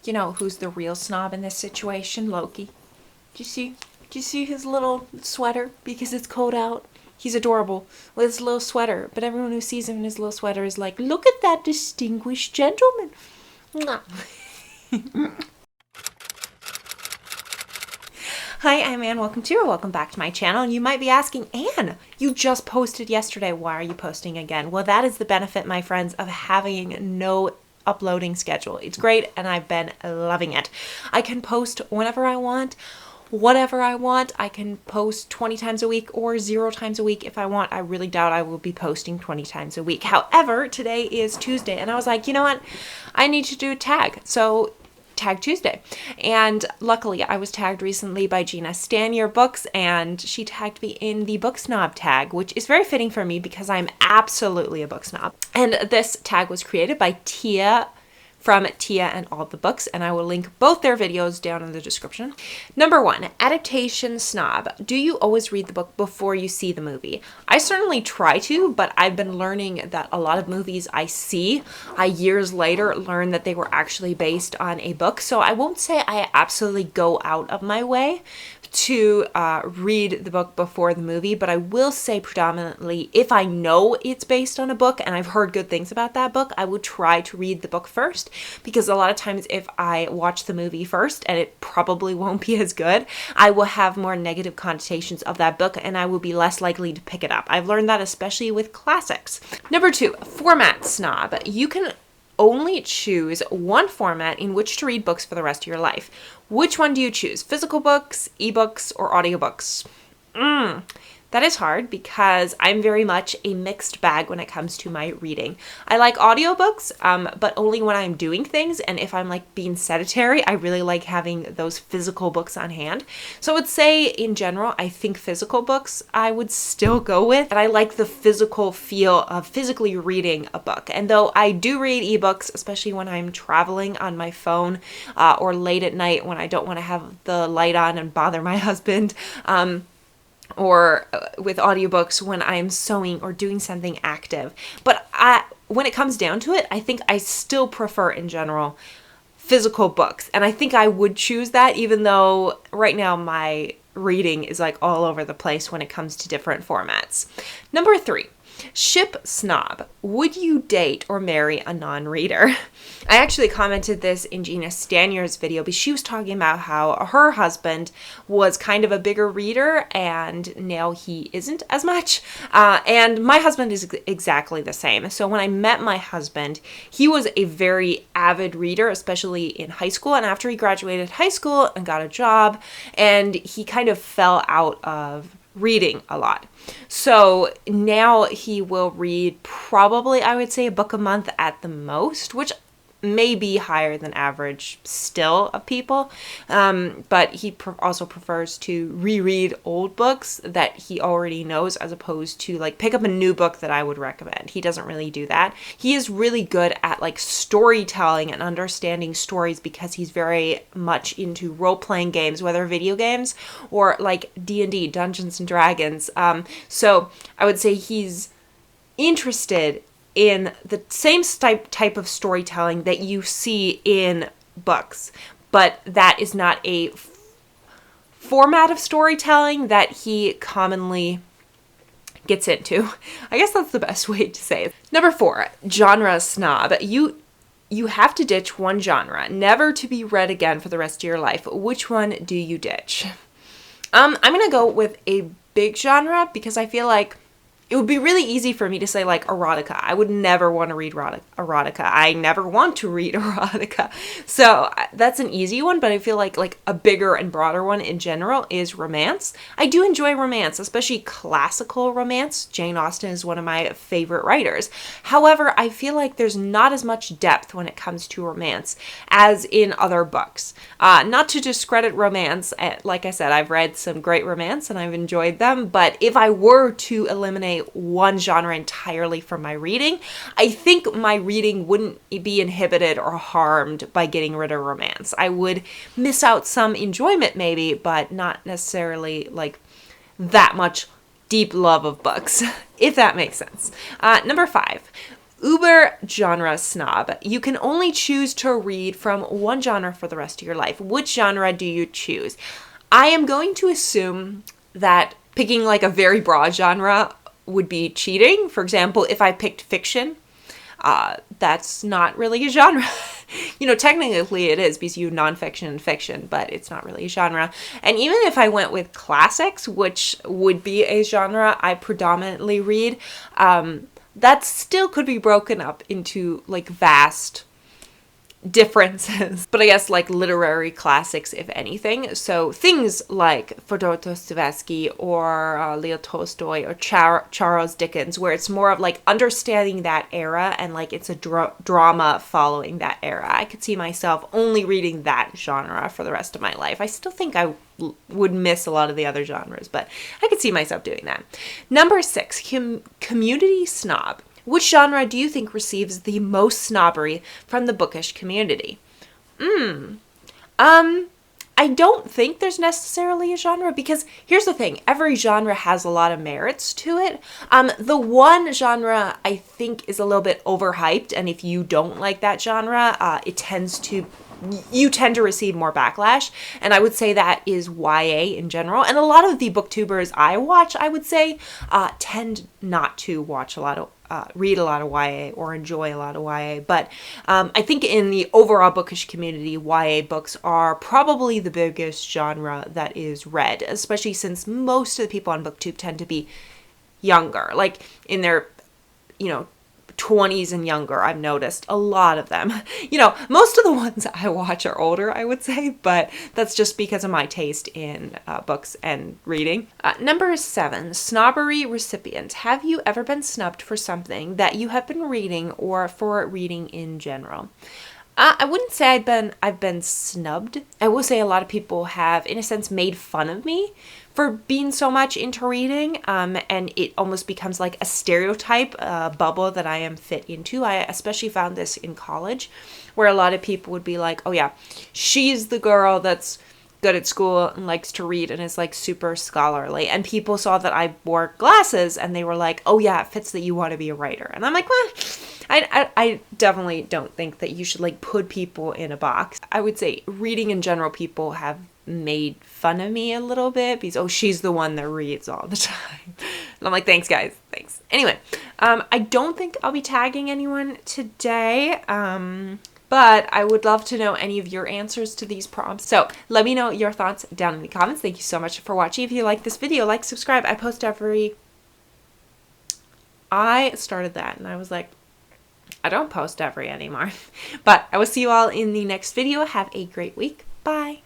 You know who's the real snob in this situation? Loki. Do you see? Do you see his little sweater? Because it's cold out. He's adorable with his little sweater. But everyone who sees him in his little sweater is like, look at that distinguished gentleman. Hi, I'm Anne. Welcome back to my channel. And you might be asking, Anne, you just posted yesterday. Why are you posting again? Well, that is the benefit, my friends, of having no uploading schedule. It's great, and I've been loving it. I can post whenever I want, whatever I want. I can post 20 times a week or 0 times a week if I want. I really doubt I will be posting 20 times a week. However, today is Tuesday, and I was like, you know what? I need to do a tag. So Tag Tuesday. And luckily I was tagged recently by Gina Stan Your Books, and she tagged me in the Book Snob tag, which is very fitting for me because I'm absolutely a book snob. And this tag was created by Tia from Tia and All the Books, and I will link both their videos down in the description. Number 1, Adaptation Snob. Do you always read the book before you see the movie? I certainly try to, but I've been learning that a lot of movies I see, I years later learn that they were actually based on a book. So I won't say I absolutely go out of my way to read the book before the movie, but I will say predominantly if I know it's based on a book and I've heard good things about that book, I would try to read the book first, because a lot of times if I watch the movie first, and it probably won't be as good, I will have more negative connotations of that book and I will be less likely to pick it up. I've learned that especially with classics. Number 2, format snob. You can only choose one format in which to read books for the rest of your life. Which one do you choose? Physical books, ebooks, or audiobooks? That is hard because I'm very much a mixed bag when it comes to my reading. I like audiobooks, but only when I'm doing things, and if I'm like being sedentary, I really like having those physical books on hand. So I would say in general, I think physical books I would still go with, and I like the physical feel of physically reading a book. And though I do read ebooks, especially when I'm traveling on my phone or late at night when I don't want to have the light on and bother my husband, or with audiobooks when I'm sewing or doing something active. But when it comes down to it, I think I still prefer in general physical books. And I think I would choose that, even though right now my reading is like all over the place when it comes to different formats. Number 3. Ship snob. Would you date or marry a non-reader? I actually commented this in Gina Stanier's video, but she was talking about how her husband was kind of a bigger reader and now he isn't as much. And my husband is exactly the same. So when I met my husband, he was a very avid reader, especially in high school. And after he graduated high school and got a job, and he kind of fell out of reading a lot. So now he will read probably, I would say, a book a month at the most, which may be higher than average still of people. But he also prefers to reread old books that he already knows, as opposed to like pick up a new book that I would recommend. He doesn't really do that. He is really good at like storytelling and understanding stories because he's very much into role-playing games, whether video games or like D&D, Dungeons and Dragons. So I would say he's interested in the same type of storytelling that you see in books, but that is not a format of storytelling that he commonly gets into. I guess that's the best way to say it. Number 4, genre snob. You have to ditch one genre, never to be read again for the rest of your life. Which one do you ditch? I'm gonna go with a big genre because I feel like it would be really easy for me to say like erotica. I would never want to read erotica. I never want to read erotica. So that's an easy one, but I feel like a bigger and broader one in general is romance. I do enjoy romance, especially classical romance. Jane Austen is one of my favorite writers. However, I feel like there's not as much depth when it comes to romance as in other books. Not to discredit romance. Like I said, I've read some great romance and I've enjoyed them, but if I were to eliminate one genre entirely from my reading, I think my reading wouldn't be inhibited or harmed by getting rid of romance. I would miss out some enjoyment maybe, but not necessarily like that much deep love of books, if that makes sense. Number 5, Uber genre snob. You can only choose to read from one genre for the rest of your life. Which genre do you choose? I am going to assume that picking like a very broad genre would be cheating. For example, if I picked fiction, that's not really a genre. Technically it is because you have nonfiction and fiction, but it's not really a genre. And even if I went with classics, which would be a genre I predominantly read, that still could be broken up into like vast differences. But I guess like literary classics, if anything. So things like Fyodor Dostoevsky or Leo Tolstoy or Charles Dickens, where it's more of like understanding that era and like it's a drama following that era. I could see myself only reading that genre for the rest of my life. I still think I would miss a lot of the other genres, but I could see myself doing that. Number 6, community snob. Which genre do you think receives the most snobbery from the bookish community? I don't think there's necessarily a genre, because here's the thing. Every genre has a lot of merits to it. The one genre I think is a little bit overhyped, and if you don't like that genre, you tend to receive more backlash, and I would say that is YA in general. And a lot of the booktubers I watch, I would say, tend not to watch read a lot of YA or enjoy a lot of YA. But I think in the overall bookish community, YA books are probably the biggest genre that is read, especially since most of the people on BookTube tend to be younger, like in their, 20s and younger. I've noticed a lot of them. Most of the ones I watch are older, I would say, but that's just because of my taste in books and reading. Number 7, Snobbery Recipient. Have you ever been snubbed for something that you have been reading or for reading in general? I wouldn't say I've been snubbed. I will say a lot of people have, in a sense, made fun of me for being so much into reading, and it almost becomes like a stereotype bubble that I am fit into. I especially found this in college, where a lot of people would be like, oh yeah, she's the girl that's good at school and likes to read and is like super scholarly. And people saw that I wore glasses and they were like, oh yeah, it fits that you want to be a writer. And I'm like, well, I definitely don't think that you should like put people in a box. I would say reading in general, people have made fun of me a little bit because, oh, she's the one that reads all the time. And I'm like, thanks guys, thanks. Anyway, I don't think I'll be tagging anyone today. But I would love to know any of your answers to these prompts. So let me know your thoughts down in the comments. Thank you so much for watching. If you like this video, like, subscribe. I started that and I was like, I don't post every anymore. But I will see you all in the next video. Have a great week. Bye.